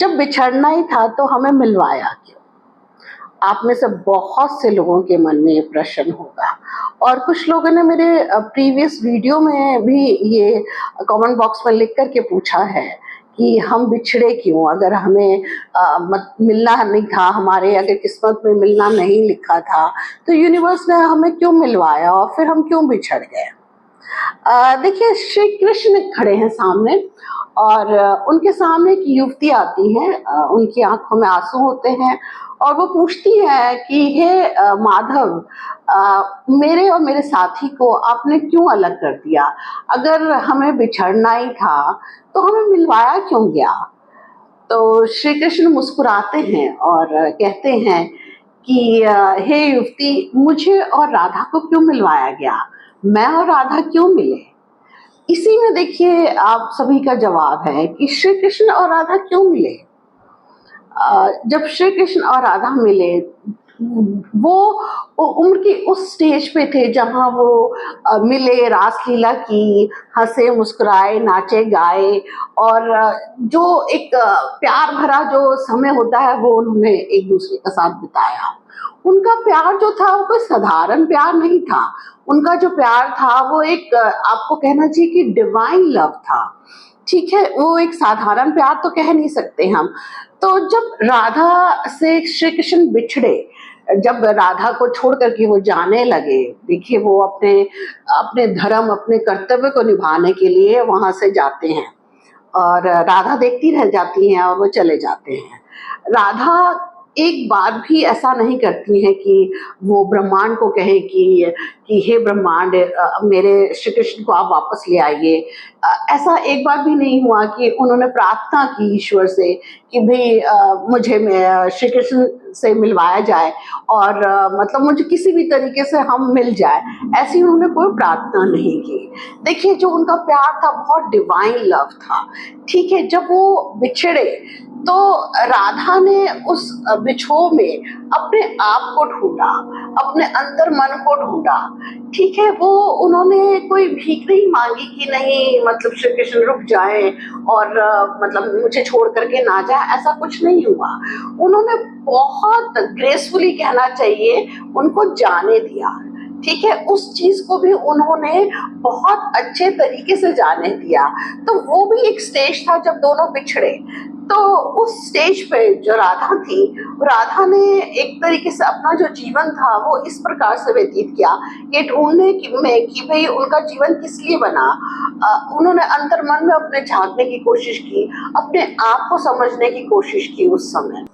जब बिछड़ना ही था तो हमें मिलवाया क्यों? आप में से बहुत से लोगों के मन में ये प्रश्न होगा और कुछ लोगों ने मेरे प्रीवियस वीडियो में भी ये कमेंट बॉक्स में लिख कर के पूछा है कि हम बिछड़े क्यों? अगर हमें मिलना नहीं था, हमारे अगर किस्मत में मिलना नहीं लिखा था, तो यूनिवर्स ने हमें क्यों मिलवाया और फिर हम क्यों बिछड़ गए? देखिए, श्री कृष्ण खड़े हैं सामने और उनके सामने एक युवती आती है, उनकी आंखों में आंसू होते हैं और वो पूछती है कि हे माधव, मेरे और मेरे साथी को आपने क्यों अलग कर दिया? अगर हमें बिछड़ना ही था तो हमें मिलवाया क्यों गया? तो श्री कृष्ण मुस्कुराते हैं और कहते हैं कि हे युवती, मुझे और राधा को क्यों मिलवाया गया? मैं और राधा क्यों मिले? इसी में देखिए आप सभी का जवाब है कि श्री कृष्ण और राधा क्यों मिले। जब श्री कृष्ण और राधा मिले, वो उम्र की उस स्टेज पे थे जहां वो मिले, रासलीला की, हंसे मुस्कुराए, नाचे गाए और जो एक प्यार भरा जो समय होता है वो उन्होंने एक दूसरे के साथ बिताया। उनका प्यार जो था वो कोई साधारण प्यार नहीं था। उनका जो प्यार था वो एक आपको कहना चाहिए कि डिवाइन लव था। ठीक है, वो एक साधारण प्यार तो कह नहीं सकते हम। तो जब राधा से श्री कृष्ण बिछड़े, जब राधा को छोड़ करके वो जाने लगे, देखिए वो अपने अपने धर्म, अपने कर्तव्य को निभाने के लिए वहां से जाते हैं और राधा देखती रह जाती हैं और वो चले जाते हैं। राधा एक बार भी ऐसा नहीं करती हैं कि वो ब्रह्मांड को कहे कि हे ब्रह्मांड, मेरे श्री कृष्ण को आप वापस ले आइए। ऐसा एक बार भी नहीं हुआ कि उन्होंने प्रार्थना की ईश्वर से कि भाई मुझे श्री कृष्ण से मिलवाया जाए और मतलब मुझे किसी भी तरीके से हम मिल जाए। ऐसी उन्होंने कोई प्रार्थना नहीं की। देखिए, जो उनका प्यार था बहुत डिवाइन लव था। ठीक है, जब वो बिछड़े तो राधा ने उस बिछोह में अपने आप को ढूंढा, अपने अंतर मन को ढूंढा। ठीक है, वो उन्होंने कोई भीख नहीं मांगी कि नहीं मतलब श्री कृष्ण रुक जाए और मतलब मुझे छोड़ करके ना जाए, ऐसा कुछ नहीं हुआ। उन्होंने बहुत ग्रेसफुली कहना चाहिए उनको जाने दिया। ठीक है, उस चीज को भी उन्होंने बहुत अच्छे तरीके से जाने दिया। तो वो भी एक स्टेज था जब दोनों बिछड़े। तो उस स्टेज पे जो राधा थी, राधा ने एक तरीके से अपना जो जीवन था वो इस प्रकार से व्यतीत किया, ये ढूंढने में कि भाई उनका जीवन किस लिए बना। उन्होंने अंतर मन में अपने झांकने की कोशिश की, अपने आप को समझने की कोशिश की। उस समय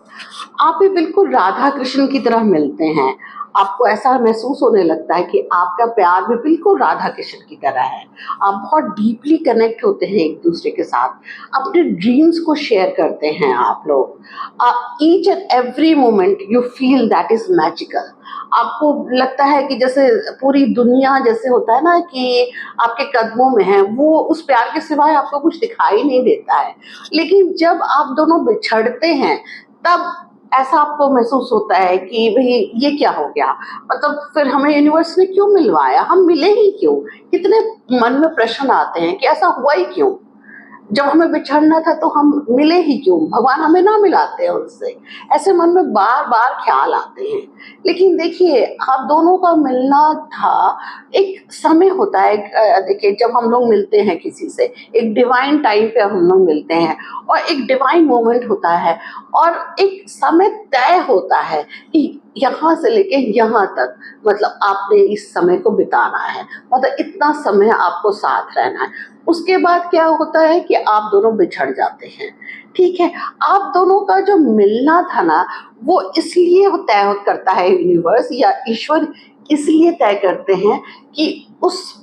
आप भी बिल्कुल राधा कृष्ण की तरह मिलते हैं। आपको ऐसा महसूस होने लगता है कि आपका प्यार भी बिल्कुल राधा कृष्ण की तरह है। आप बहुत डीपली कनेक्ट होते हैं एक दूसरे के साथ, अपने ड्रीम्स को शेयर करते हैं आप लोग। Each and every moment you feel that is magical. आपको लगता है कि जैसे पूरी दुनिया जैसे होता है ना कि आपके कदमों में है, वो उस प्यार के सिवाय आपको कुछ दिखाई नहीं देता है। लेकिन जब आप दोनों बिछड़ते हैं तब ऐसा आपको महसूस होता है कि भाई ये क्या हो गया, मतलब फिर हमें यूनिवर्स ने क्यों मिलवाया, हम मिले ही क्यों? कितने मन में प्रश्न आते हैं कि ऐसा हुआ ही क्यों? जब हमें बिछड़ना था तो हम मिले ही क्यों? भगवान हमें ना मिलाते हैं उनसे। ऐसे मन में बार बार ख्याल आते हैं। लेकिन देखिए, आप दोनों का मिलना था, एक समय होता है। देखिए, जब हम लोग मिलते हैं किसी से, एक डिवाइन टाइम पे हम लोग मिलते हैं और एक डिवाइन मोमेंट होता है और एक समय तय होता है कि यहाँ से लेके यहाँ तक मतलब आपने इस समय को बिताना है, मतलब इतना समय आपको साथ रहना है। उसके बाद क्या होता है कि आप दोनों बिछड़ जाते हैं। ठीक है, आप दोनों का जो मिलना था ना, वो इसलिए तय करता है यूनिवर्स या ईश्वर, इसलिए तय करते हैं कि उस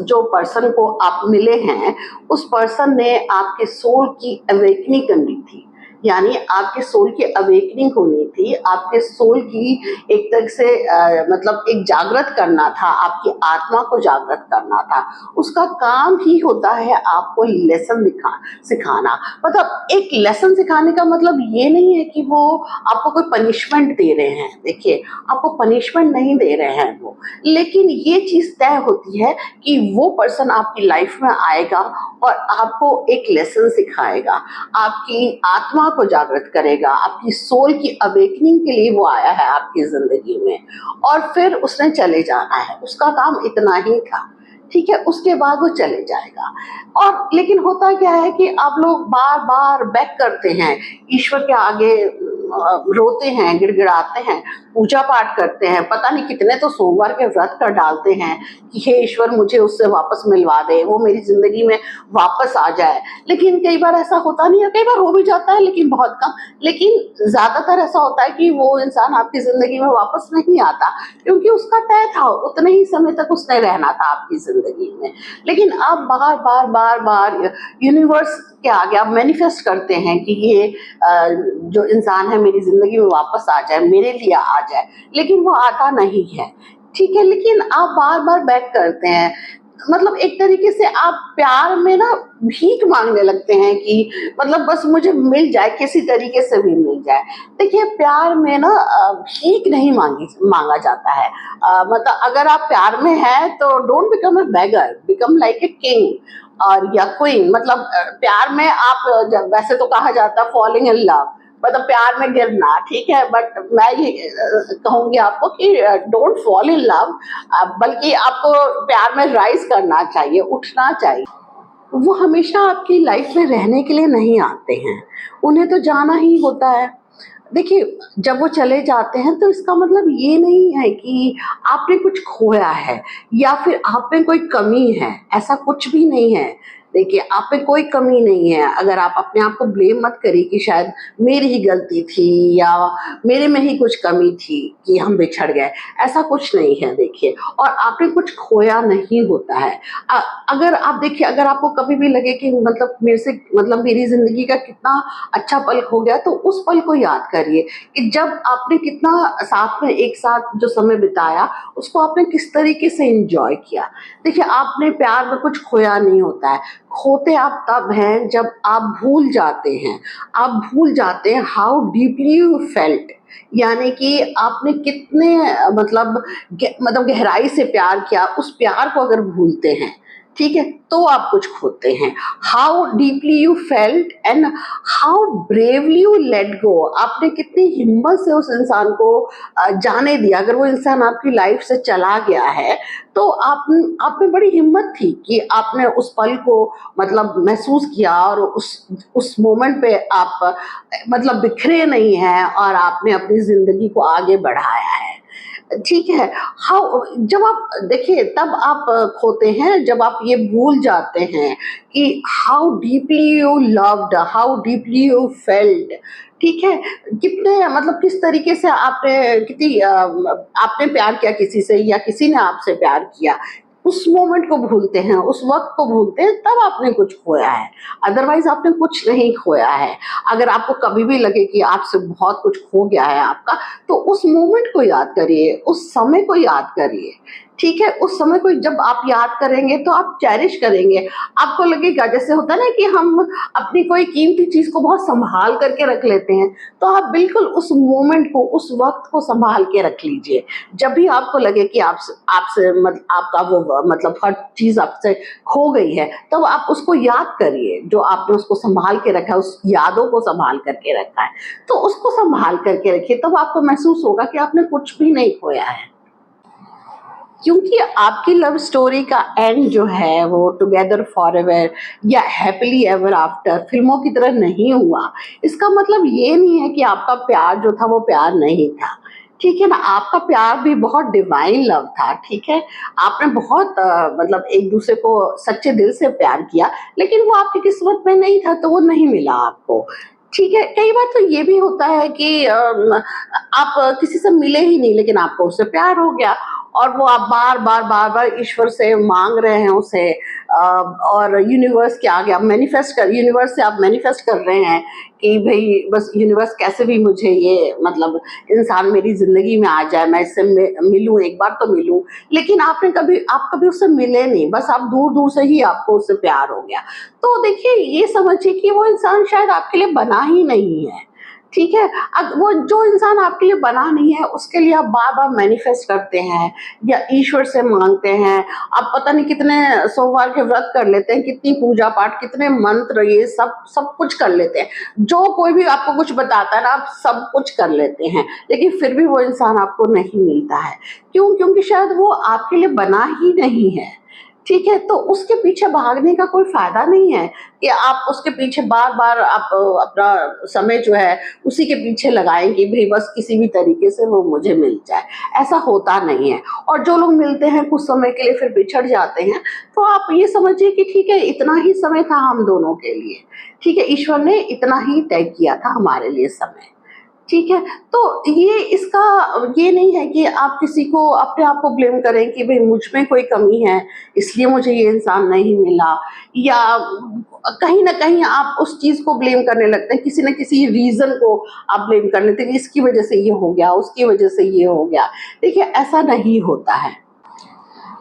जो पर्सन को आप मिले हैं, उस पर्सन ने आपके सोल की अवेकनिंग करनी थी। यानी आपके सोल की अवेकनिंग होनी थी, आपके सोल की एक तरह से मतलब एक जागृत करना था, आपकी आत्मा को जागृत करना था। उसका काम ही होता है आपको लेसन सिखाना। मतलब एक लेसन सिखाने का मतलब ये नहीं है कि वो आपको कोई पनिशमेंट दे रहे हैं। देखिए, आपको पनिशमेंट नहीं दे रहे हैं वो, लेकिन ये चीज तय होती है कि वो पर्सन आपकी लाइफ में आएगा और आपको एक लेसन सिखाएगा, आपकी आत्मा को जागृत करेगा, आपकी सोल की अवेकनिंग के लिए वो आया है आपकी जिंदगी में, और फिर उसने चले जाना है, उसका काम इतना ही था। ठीक है, उसके बाद वो चले जाएगा। और लेकिन होता क्या है कि आप लोग बार बार बैक करते हैं, ईश्वर के आगे रोते हैं, गिड़गिड़ाते हैं, पूजा पाठ करते हैं, पता नहीं कितने तो सोमवार के व्रत कर डालते हैं कि हे ईश्वर मुझे उससे वापस मिलवा दे, वो मेरी जिंदगी में वापस आ जाए। लेकिन कई बार ऐसा होता नहीं है, कई बार हो भी जाता है लेकिन बहुत कम। लेकिन ज्यादातर ऐसा होता है कि वो इंसान आपकी जिंदगी में वापस नहीं आता, क्योंकि उसका तय था, उतने ही समय तक उसने रहना था आपकी जिंदगी में। लेकिन आप बार बार बार बार यूनिवर्स के आगे आप मैनिफेस्ट करते हैं कि ये जो इंसान है मेरी जिंदगी में वापस आ जाए, मेरे लिए आ जाए, लेकिन वो आता नहीं है। ठीक है, लेकिन आप बार बार बैक करते हैं, मतलब एक तरीके से आप प्यार में ना भीख मांगने लगते हैं कि मतलब बस मुझे मिल जाए, किसी तरीके से भी मिल जाए। देखिए, प्यार में ना भीख नहीं मांगा जाता है। मतलब अगर आप प्यार में हैं तो don't become a beggar, become like a king और या क्वीन। मतलब प्यार में आप जब, वैसे तो कहा जाता है फॉलिंग इन लव, मतलब प्यार में गिरना, ठीक है, बट मैं ये कहूंगी आपको कि डोंट फॉल इन लव, बल्कि आपको प्यार में राइज करना चाहिए, उठना चाहिए। वो हमेशा आपकी लाइफ में रहने के लिए नहीं आते हैं, उन्हें तो जाना ही होता है। देखिए, जब वो चले जाते हैं तो इसका मतलब ये नहीं है कि आपने कुछ खोया है या फिर आप में कोई कमी है, ऐसा कुछ भी नहीं है। देखिए, आप में कोई कमी नहीं है। अगर आप अपने आप को ब्लेम मत करिए कि शायद मेरी ही गलती थी या मेरे में ही कुछ कमी थी कि हम बिछड़ गए, ऐसा कुछ नहीं है। देखिए, और आपने कुछ खोया नहीं होता है। अगर आप देखिए, अगर आपको कभी भी लगे कि मतलब मेरे से, मतलब मेरी जिंदगी का कितना अच्छा पल खो गया, तो उस पल को याद करिए कि जब आपने कितना साथ में एक साथ जो समय बिताया, उसको आपने किस तरीके से एंजॉय किया। देखिए, आपने प्यार में कुछ खोया नहीं होता है, खोते आप तब हैं जब आप भूल जाते हैं। आप भूल जाते हैं हाउ डीपली यू फेल्ट, यानी कि आपने कितने मतलब गहराई से प्यार किया, उस प्यार को अगर भूलते हैं, ठीक है, तो आप कुछ खोते हैं। How deeply you felt and how bravely you let go, आपने कितनी हिम्मत से उस इंसान को जाने दिया। अगर वो इंसान आपकी लाइफ से चला गया है तो आप में बड़ी हिम्मत थी कि आपने उस पल को मतलब महसूस किया, और उस मोमेंट पे आप मतलब बिखरे नहीं हैं और आपने अपनी जिंदगी को आगे बढ़ाया है। ठीक है, हाउ, जब आप देखिए तब आप खोते हैं जब आप ये भूल जाते हैं कि how deeply you loved, how deeply you felt. ठीक है, कितने मतलब किस तरीके से आपने कितनी आपने प्यार किया किसी से या किसी ने आपसे प्यार किया, उस मोमेंट को भूलते हैं, उस वक्त को भूलते हैं, तब आपने कुछ खोया है। अदरवाइज आपने कुछ नहीं खोया है। अगर आपको कभी भी लगे कि आपसे बहुत कुछ खो गया है आपका, तो उस मोमेंट को याद करिए, उस समय को याद करिए। ठीक है, उस समय को जब आप याद करेंगे तो आप चेरिश करेंगे। आपको लगेगा, जैसे होता है ना कि हम अपनी कोई कीमती चीज को बहुत संभाल करके रख लेते हैं, तो आप बिल्कुल उस मोमेंट को, उस वक्त को संभाल के रख लीजिए। जब भी आपको लगे कि आपसे आपसे आपका वो मतलब हर चीज आपसे खो गई है, तब आप उसको याद करिए, जो आपने उसको संभाल के रखा है, उस यादों को संभाल करके रखा है, तो उसको संभाल करके रखिए। तब आपको महसूस होगा कि आपने कुछ भी नहीं खोया है। क्योंकि आपकी लव स्टोरी का एंड जो है वो टुगेदर फॉरएवर या हैप्पीली एवर आफ्टर फिल्मों की तरह नहीं हुआ। इसका मतलब ये नहीं है कि आपका प्यार जो था वो प्यार नहीं था। ठीक है ना, आपका प्यार भी बहुत डिवाइन लव था। ठीक है, आपने बहुत मतलब एक दूसरे को सच्चे दिल से प्यार किया, लेकिन वो आपकी किस्मत में नहीं था, तो वो नहीं मिला आपको। ठीक है, कई बार तो ये भी होता है कि आप किसी से मिले ही नहीं, लेकिन आपको उससे प्यार हो गया, और वो आप बार बार बार बार ईश्वर से मांग रहे हैं उसे, और यूनिवर्स के आगे आप यूनिवर्स से आप मैनिफेस्ट कर रहे हैं कि भाई बस यूनिवर्स कैसे भी मुझे ये मतलब इंसान मेरी जिंदगी में आ जाए, मैं इससे मिलूं, एक बार तो मिलूं। लेकिन आप कभी उससे मिले नहीं, बस आप दूर दूर से ही आपको उससे प्यार हो गया। तो देखिए, ये समझिए कि वो इंसान शायद आपके लिए बना ही नहीं है। ठीक है। वो जो इंसान आपके लिए बना नहीं है उसके लिए आप बार बार मैनिफेस्ट करते हैं या ईश्वर से मांगते हैं। आप पता नहीं कितने सोमवार के व्रत कर लेते हैं, कितनी पूजा पाठ, कितने मंत्र, ये सब सब कुछ कर लेते हैं। जो कोई भी आपको कुछ बताता है ना, आप सब कुछ कर लेते हैं, लेकिन फिर भी वो इंसान आपको नहीं मिलता है। क्यों? क्योंकि शायद वो आपके लिए बना ही नहीं है। ठीक है, तो उसके पीछे भागने का कोई फायदा नहीं है कि आप उसके पीछे बार बार आप अपना समय जो है उसी के पीछे लगाएं कि भाई बस किसी भी तरीके से वो मुझे मिल जाए। ऐसा होता नहीं है। और जो लोग मिलते हैं कुछ समय के लिए फिर बिछड़ जाते हैं, तो आप ये समझिए कि ठीक है, इतना ही समय था हम दोनों के लिए। ठीक है, ईश्वर ने इतना ही तय किया था हमारे लिए समय। ठीक है, तो ये इसका ये नहीं है कि आप किसी को अपने आप को ब्लेम करें कि भई मुझ में कोई कमी है, इसलिए मुझे ये इंसान नहीं मिला, या कहीं न कहीं आप उस चीज़ को ब्लेम करने लगते हैं, किसी न किसी रीज़न को आप ब्लेम कर लेते हैं कि इसकी वज़ह से ये हो गया, उसकी वज़ह से ये हो गया। देखिए, ऐसा नहीं होता है।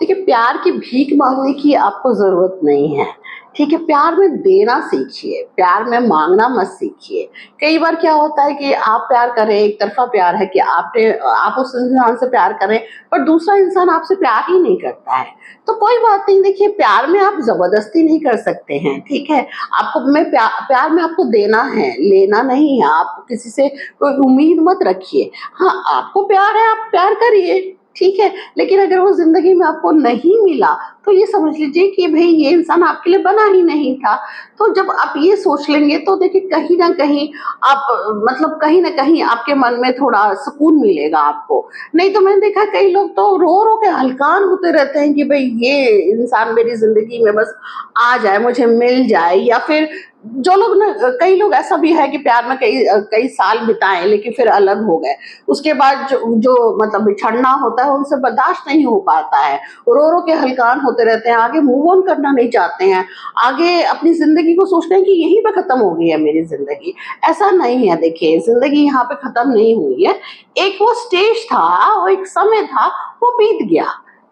देखिए, प्यार की भीख मांगने की आपको ज़रूरत नहीं है। ठीक है, प्यार में देना सीखिए, प्यार में मांगना मत सीखिए। कई बार क्या होता है कि आप प्यार करें, एक तरफ़ा प्यार है कि आप उस इंसान से प्यार करें, पर दूसरा इंसान आपसे प्यार ही नहीं करता है। तो कोई बात नहीं, देखिए, प्यार में आप ज़बरदस्ती नहीं कर सकते हैं, ठीक है? आपको मैं प्यार में आपको देना है, लेना नहीं है। आप किसी से कोई उम्मीद मत रखिए। हाँ, आपको प्यार है, आप प्यार करिए, ठीक है, लेकिन अगर वो ज़िंदगी में आपको नहीं मिला, तो ये समझ लीजिए कि भई ये इंसान आपके लिए बना ही नहीं था। तो जब आप ये सोच लेंगे तो देखिए कहीं न कहीं आप मतलब कहीं न कहीं आपके मन में थोड़ा सुकून मिलेगा आपको। नहीं तो मैंने देखा कई लोग तो रो-रो के हलकान होते रहते हैं कि भई ये इंसान मेरी ज़िंदगी में बस आ जाए, मुझे मिल जाए, या फिर जो लोग ना कई लोग ऐसा भी है कि प्यार में कई साल बिताए लेकिन फिर अलग हो गए। उसके बाद जो जो मतलब बिछड़ना होता है उनसे बर्दाश्त नहीं हो पाता है। रो-रो के हलकान होते रहते हैं, आगे मूव ऑन करना नहीं चाहते हैं। आगे अपनी ज़िंदगी को सोचते हैं कि यहीं पे खत्म हो गई है मेरी ज़िंदगी। ऐसा नहीं है, देखिए, ज़िंदगी यहाँ पे खत्म नहीं हुई है। एक वो स्टेज था, वो एक समय था, वो बीत गया।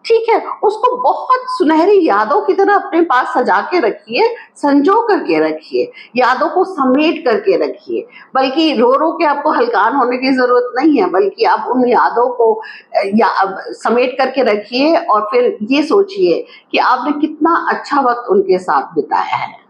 ठीक है, उसको बहुत सुनहरी यादों की तरह अपने पास सजा के रखिए, संजो करके रखिए, यादों को समेट करके रखिए। बल्कि रो-रो के आपको हलकान होने की ज़रूरत नहीं है, बल्कि आप उन यादों को समेट करके रखिए और फिर ये सोचिए कि आपने कितना अच्छा वक़्त उनके साथ बिताया है।